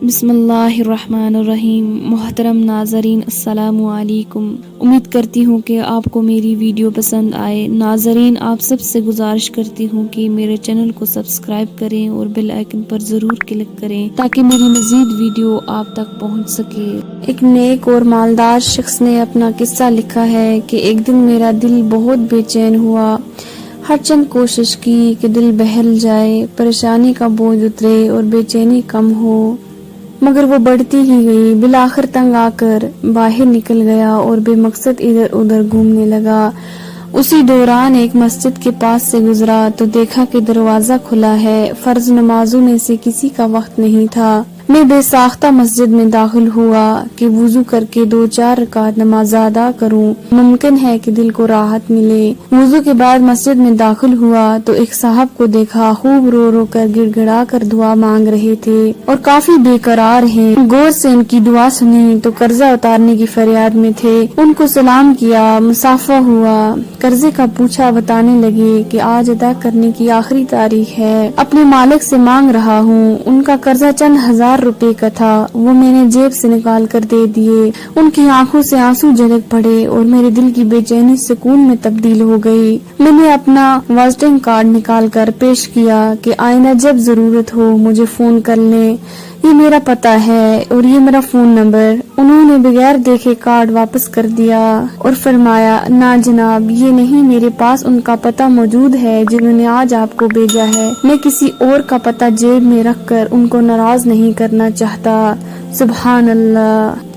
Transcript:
بسم اللہ الرحمن الرحیم۔ محترم ناظرین السلام علیکم۔ امید کرتی ہوں کہ آپ کو میری ویڈیو پسند آئے۔ ناظرین، آپ سب سے گزارش کرتی ہوں کہ میرے چینل کو سبسکرائب کریں اور بیل آئیکن پر ضرور کلک کریں تاکہ میری مزید ویڈیو آپ تک پہنچ سکے۔ ایک نیک اور مالدار شخص نے اپنا قصہ لکھا ہے کہ ایک دن میرا دل بہت بے چین ہوا۔ ہر چند کوشش کی کہ دل بہل جائے، پریشانی کا بوجھ اترے اور بے چینی کم ہو، مگر وہ بڑھتی ہی گئی۔ بالآخر تنگ آ کر باہر نکل گیا اور بے مقصد ادھر ادھر گھومنے لگا۔ اسی دوران ایک مسجد کے پاس سے گزرا تو دیکھا کہ دروازہ کھلا ہے۔ فرض نمازوں میں سے کسی کا وقت نہیں تھا۔ میں بے ساختہ مسجد میں داخل ہوا کہ وضو کر کے 2-4 رکعت نماز ادا کروں، ممکن ہے کہ دل کو راحت ملے۔ وضو کے بعد مسجد میں داخل ہوا تو ایک صاحب کو دیکھا، خوب رو رو کر گڑ گڑا کر دعا مانگ رہے تھے اور کافی بے قرار ہیں۔ غور سے ان کی دعا سنی تو قرضہ اتارنے کی فریاد میں تھے۔ ان کو سلام کیا، مصافحہ ہوا، قرضے کا پوچھا، بتانے لگے کہ آج ادا کرنے کی آخری تاریخ ہے، اپنے مالک سے مانگ رہا ہوں۔ ان کا قرضہ چند ہزار روپے کا تھا، وہ میں نے جیب سے نکال کر دے دیے۔ ان کی آنکھوں سے آنسو جھلک پڑے اور میرے دل کی بے چینی سکون میں تبدیل ہو گئی۔ میں نے اپنا وزٹنگ کارڈ نکال کر پیش کیا کہ آئندہ جب ضرورت ہو مجھے فون کر لیں، یہ میرا پتہ ہے اور یہ میرا فون نمبر۔ انہوں نے بغیر دیکھے کارڈ واپس کر دیا اور فرمایا، نہ جناب، یہ نہیں، میرے پاس ان کا پتہ موجود ہے جنہوں نے آج آپ کو بھیجا ہے۔ میں کسی اور کا پتہ جیب میں رکھ کر ان کو ناراض نہیں کرنا چاہتا۔ سبحان اللہ۔